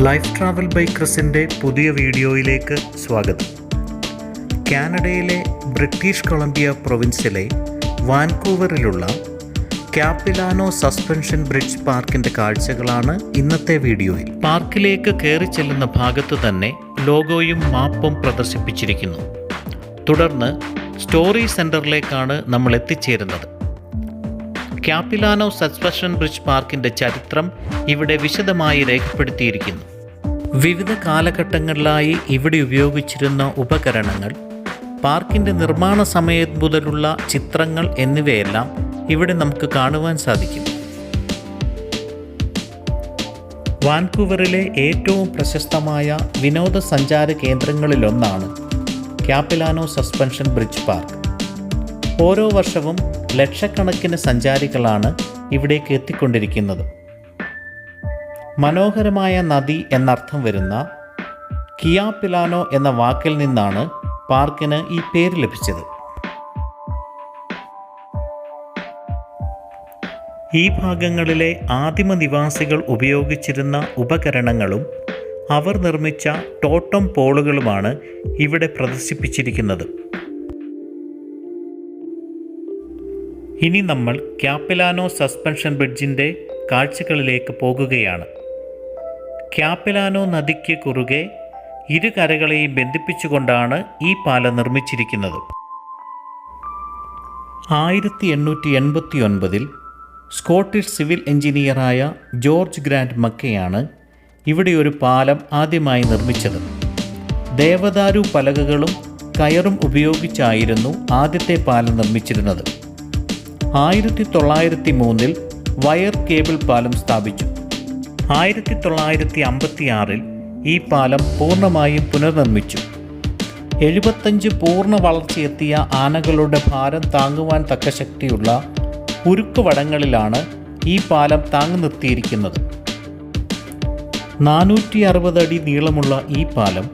Life travel by ക്രിസിൻ്റെ പുതിയ വീഡിയോയിലേക്ക് സ്വാഗതം. കാനഡയിലെ ബ്രിട്ടീഷ് കൊളംബിയ പ്രൊവിൻസിലെ വാൻകൂവറിലുള്ള ക്യാപിലാനോ സസ്പെൻഷൻ ബ്രിഡ്ജ് പാർക്കിൻ്റെ കാഴ്ചകളാണ് ഇന്നത്തെ വീഡിയോയിൽ. പാർക്കിലേക്ക് കയറി ചെല്ലുന്ന ഭാഗത്ത് തന്നെ ലോഗോയും മാപ്പും പ്രദർശിപ്പിച്ചിരിക്കുന്നു. തുടർന്ന് സ്റ്റോറി സെൻറ്ററിലേക്കാണ് നമ്മൾ എത്തിച്ചേരുന്നത്. ക്യാപിലാനോ സസ്പെൻഷൻ ബ്രിഡ്ജ് പാർക്കിൻ്റെ ചരിത്രം ഇവിടെ വിശദമായി രേഖപ്പെടുത്തിയിരിക്കുന്നു. വിവിധ കാലഘട്ടങ്ങളിലായി ഇവിടെ ഉപയോഗിച്ചിരുന്ന ഉപകരണങ്ങൾ, പാർക്കിൻ്റെ നിർമ്മാണ സമയം മുതലുള്ള ചിത്രങ്ങൾ എന്നിവയെല്ലാം ഇവിടെ നമുക്ക് കാണുവാൻ സാധിക്കും. വാൻകൂവറിലെ ഏറ്റവും പ്രശസ്തമായ വിനോദസഞ്ചാര കേന്ദ്രങ്ങളിലൊന്നാണ് ക്യാപിലാനോ സസ്പെൻഷൻ ബ്രിഡ്ജ് പാർക്ക്. ഓരോ വർഷവും ലക്ഷക്കണക്കിന് സഞ്ചാരികളാണ് ഇവിടേക്ക് എത്തിക്കൊണ്ടിരിക്കുന്നത്. മനോഹരമായ നദി എന്നർത്ഥം വരുന്ന കിയാപിലാനോ എന്ന വാക്കിൽ നിന്നാണ് പാർക്കിന് ഈ പേര് ലഭിച്ചത്. ഈ ഭാഗങ്ങളിലെ ആദിമ നിവാസികൾ ഉപയോഗിച്ചിരുന്ന ഉപകരണങ്ങളും അവർ നിർമ്മിച്ച ടോട്ടം പോളുകളുമാണ് ഇവിടെ പ്രദർശിപ്പിച്ചിരിക്കുന്നത്. ഇനി നമ്മൾ ക്യാപിലാനോ സസ്പെൻഷൻ ബ്രിഡ്ജിൻ്റെ കാഴ്ചകളിലേക്ക് പോകുകയാണ്. ക്യാപിലാനോ നദിക്ക് കുറുകെ ഇരു കരകളെയും ബന്ധിപ്പിച്ചുകൊണ്ടാണ് ഈ പാലം നിർമ്മിച്ചിരിക്കുന്നത്. 1889 സ്കോട്ടിഷ് സിവിൽ എഞ്ചിനീയറായ ജോർജ് ഗ്രാൻഡ് മക്കയാണ് ഇവിടെ ഒരു പാലം ആദ്യമായി നിർമ്മിച്ചത്. ദേവദാരു പലകകളും കയറും ഉപയോഗിച്ചായിരുന്നു ആദ്യത്തെ പാലം നിർമ്മിച്ചിരുന്നത്. 1903 വയർ കേബിൾ പാലം സ്ഥാപിച്ചു. 1956 ഈ പാലം പൂർണ്ണമായും പുനർനിർമ്മിച്ചു. 75 പൂർണ്ണ വളർച്ചയെത്തിയ ആനകളുടെ ഭാരം താങ്ങുവാൻ തക്ക ശക്തിയുള്ള ഉരുക്ക് വടങ്ങളിലാണ് ഈ പാലം താങ്ങി നിർത്തിയിരിക്കുന്നത്. 460 അടി നീളമുള്ള ഈ പാലം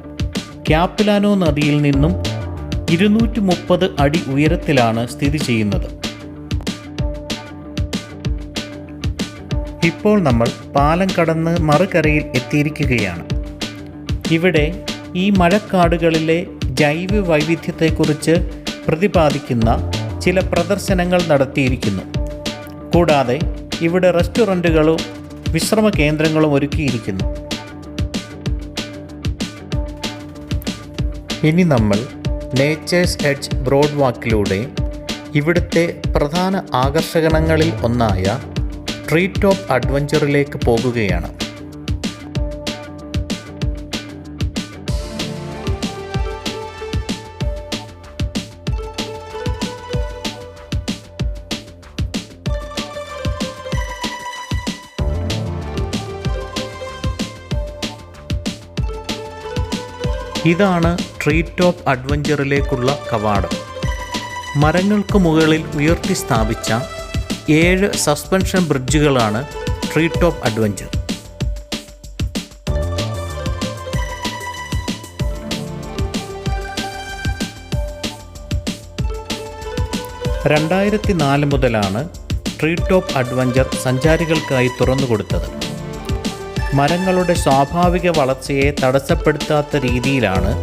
ക്യാപിലാനോ നദിയിൽ നിന്നും 230 അടി ഉയരത്തിലാണ് സ്ഥിതി ചെയ്യുന്നത്. ഇപ്പോൾ നമ്മൾ പാലം കടന്ന് മറുകരയിൽ എത്തിയിരിക്കുകയാണ്. ഇവിടെ ഈ മഴക്കാടുകളിലെ ജൈവ വൈവിധ്യത്തെക്കുറിച്ച് പ്രതിപാദിക്കുന്ന ചില പ്രദർശനങ്ങൾ നടത്തിയിരിക്കുന്നു. കൂടാതെ ഇവിടെ റെസ്റ്റോറൻറ്റുകളും വിശ്രമ കേന്ദ്രങ്ങളും ഒരുക്കിയിരിക്കുന്നു. ഇനി നമ്മൾ നേച്ചേഴ്സ് എഡ്ജ് ബ്രോഡ് വാക്കിലൂടെ ഇവിടുത്തെ പ്രധാന ആകർഷണങ്ങളിൽ ഒന്നായ ട്രീ ടോപ്പ് അഡ്വഞ്ചറിലേക്ക് പോകുകയാണ്. ഇതാണ് ട്രീ ടോപ്പ് അഡ്വഞ്ചറിലേക്കുള്ള കവാടം. മരങ്ങൾക്ക് മുകളിൽ ഉയർത്തി സ്ഥാപിച്ച 7 സസ്പെൻഷൻ ബ്രിഡ്ജുകളാണ് ട്രീ ടോപ്പ് അഡ്വഞ്ചർ. (2004) മുതലാണ് ട്രീ ടോപ്പ് അഡ്വഞ്ചർ സഞ്ചാരികൾക്കായി തുറന്നുകൊടുത്തത്. മരങ്ങളുടെ സ്വാഭാവിക വളർച്ചയെ തടസ്സപ്പെടുത്താത്ത രീതിയിലാണ്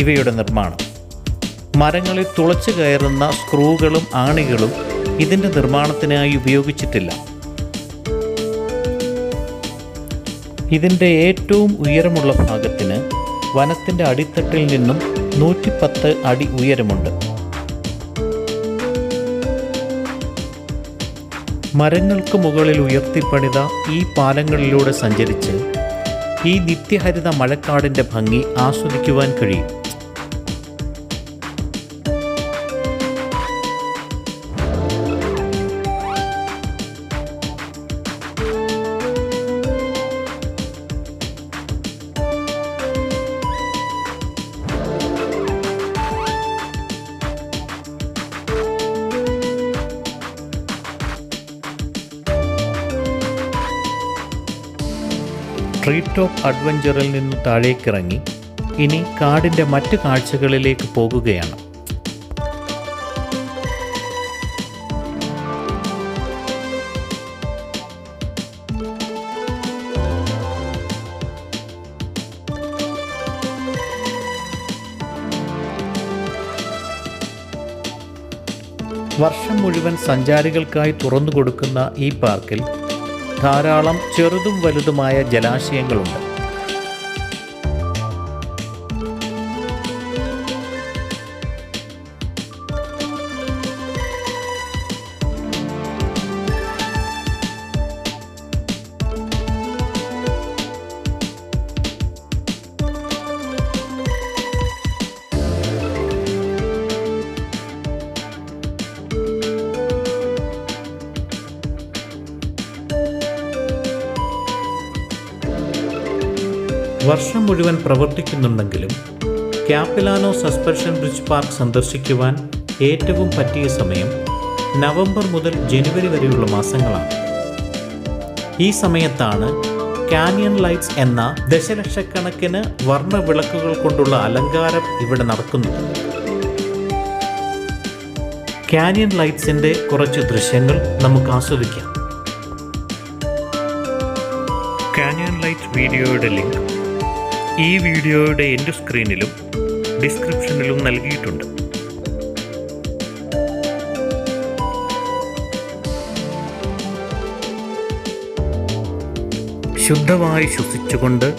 ഇവയുടെ നിർമ്മാണം. മരങ്ങളിൽ തുളച്ചു കയറുന്ന സ്ക്രൂകളും ആണികളും ഇതിൻ്റെ നിർമ്മാണത്തിനായി ഉപയോഗിച്ചിട്ടില്ല. ഇതിൻ്റെ ഏറ്റവും ഉയരമുള്ള ഭാഗത്തിന് വനത്തിൻ്റെ അടിത്തട്ടിൽ നിന്നും 110 അടി ഉയരമുണ്ട്. മരങ്ങൾക്ക് മുകളിൽ ഉയർത്തിപ്പണിത ഈ പാലങ്ങളിലൂടെ സഞ്ചരിച്ച് ഈ നിത്യഹരിത മഴക്കാടിൻ്റെ ഭംഗി ആസ്വദിക്കുവാൻ കഴിയും. ട്രീ ടോപ്പ് അഡ്വഞ്ചറിൽ നിന്ന് താഴേക്കിറങ്ങി ഇനി കാടിൻ്റെ മറ്റ് കാഴ്ചകളിലേക്ക് പോകുകയാണ്. വർഷം മുഴുവൻ സഞ്ചാരികൾക്കായി തുറന്നു കൊടുക്കുന്ന ഈ പാർക്കിൽ ധാരാളം ചെറുതും വലുതുമായ ജലാശയങ്ങളുണ്ട്. വർഷം മുഴുവൻ പ്രവർത്തിക്കുന്നുണ്ടെങ്കിലും ക്യാപിലാനോ സസ്പെൻഷൻ ബ്രിഡ്ജ് പാർക്ക് സന്ദർശിക്കുവാൻ ഏറ്റവും പറ്റിയ സമയം നവംബർ മുതൽ ജനുവരി വരെയുള്ള മാസങ്ങളാണ്. ഈ സമയത്താണ് കാനിയൻ ലൈറ്റ്സ് എന്ന ദശലക്ഷക്കണക്കിന് വർണ്ണ വിളക്കുകൾ കൊണ്ടുള്ള അലങ്കാരം ഇവിടെ നടക്കുന്നത്. കാനിയൻ ലൈറ്റ്സിൻ്റെ കുറച്ച് ദൃശ്യങ്ങൾ നമുക്ക് ആസ്വദിക്കാം. കാനിയൻ ലൈറ്റ്സ് വീഡിയോയുടെ ലിങ്ക് ഈ വീഡിയോയുടെ എൻഡ് സ്ക്രീനിലും ഡിസ്ക്രിപ്ഷനിലും നൽകിയിട്ടുണ്ട്. ശുദ്ധവായു ശ്വസിച്ചുകൊണ്ട്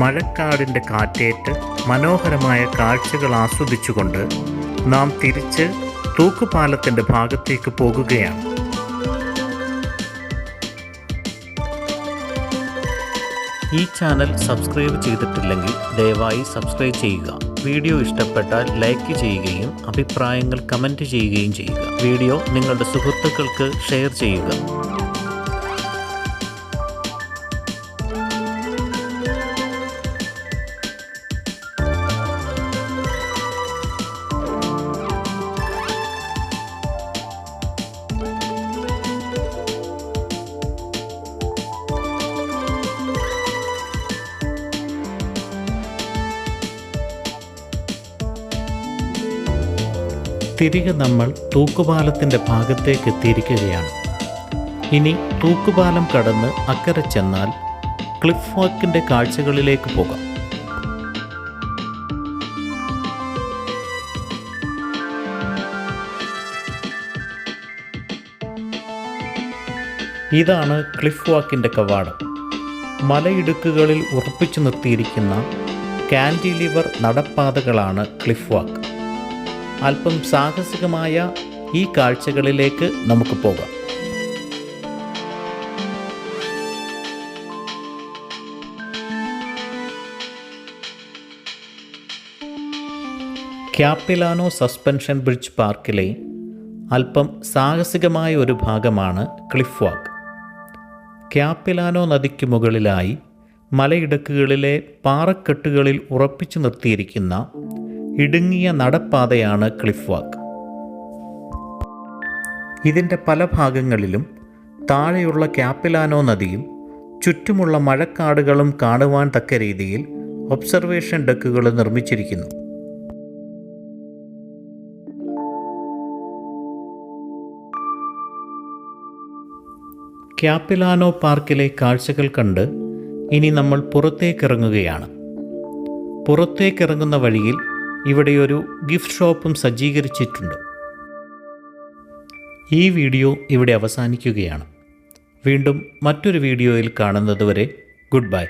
മഴക്കാടിൻ്റെ കാറ്റേറ്റ് മനോഹരമായ കാഴ്ചകൾ ആസ്വദിച്ചുകൊണ്ട് നാം തിരിച്ച് തൂക്കുപാലത്തിൻ്റെ ഭാഗത്തേക്ക് പോകുകയാണ്. ഈ ചാനൽ സബ്സ്ക്രൈബ് ചെയ്തിട്ടില്ലെങ്കിൽ ദയവായി സബ്സ്ക്രൈബ് ചെയ്യുക. വീഡിയോ ഇഷ്ടപ്പെട്ടാൽ ലൈക്ക് ചെയ്യുകയും അഭിപ്രായങ്ങൾ കമൻറ്റ് ചെയ്യുകയും ചെയ്യുക. വീഡിയോ നിങ്ങളുടെ സുഹൃത്തുക്കൾക്ക് ഷെയർ ചെയ്യുക. തിരികെ നമ്മൾ തൂക്കുപാലത്തിൻ്റെ ഭാഗത്തേക്ക് എത്തിയിരിക്കുകയാണ്. ഇനി തൂക്കുപാലം കടന്ന് അക്കരെ ചെന്നാൽ ക്ലിഫ് വാക്കിൻ്റെ കാഴ്ചകളിലേക്ക് പോകാം. ഇതാണ് ക്ലിഫ് വാക്കിൻ്റെ കവാടം. മലയിടുക്കുകളിൽ ഉറപ്പിച്ചു നിർത്തിയിരിക്കുന്ന കാൻറ്റിലിവർ നടപ്പാതകളാണ് ക്ലിഫ് വാക്ക്. അല്പം സാഹസികമായ ഈ കാഴ്ചകളിലേക്ക് നമുക്ക് പോകാം. ക്യാപിലാനോ സസ്പെൻഷൻ ബ്രിഡ്ജ് പാർക്കിലെ അല്പം സാഹസികമായ ഒരു ഭാഗമാണ് ക്ലിഫ് വാക്ക്. ക്യാപിലാനോ നദിക്ക് മുകളിലായി മലയിടുക്കുകളിലെ പാറക്കെട്ടുകളിൽ ഉറപ്പിച്ചു നിർത്തിയിരിക്കുന്ന ഇടുങ്ങിയ നടപ്പാതയാണ് ക്ലിഫ് വാക്ക്. ഇതിൻ്റെ പല ഭാഗങ്ങളിലും താഴെയുള്ള ക്യാപിലാനോ നദിയും ചുറ്റുമുള്ള മഴക്കാടുകളും കാണുവാൻ തക്ക രീതിയിൽ ഒബ്സർവേഷൻ ഡെക്കുകൾ നിർമ്മിച്ചിരിക്കുന്നു. ക്യാപിലാനോ പാർക്കിലെ കാഴ്ചകൾ കണ്ട് ഇനി നമ്മൾ പുറത്തേക്കിറങ്ങുകയാണ്. പുറത്തേക്കിറങ്ങുന്ന വഴിയിൽ ഇവിടെ ഒരു ഗിഫ്റ്റ് ഷോപ്പും സജ്ജീകരിച്ചിട്ടുണ്ട്. ഈ വീഡിയോ ഇവിടെ അവസാനിക്കുകയാണ്. വീണ്ടും മറ്റൊരു വീഡിയോയിൽ കാണുന്നതുവരെ ഗുഡ് ബൈ.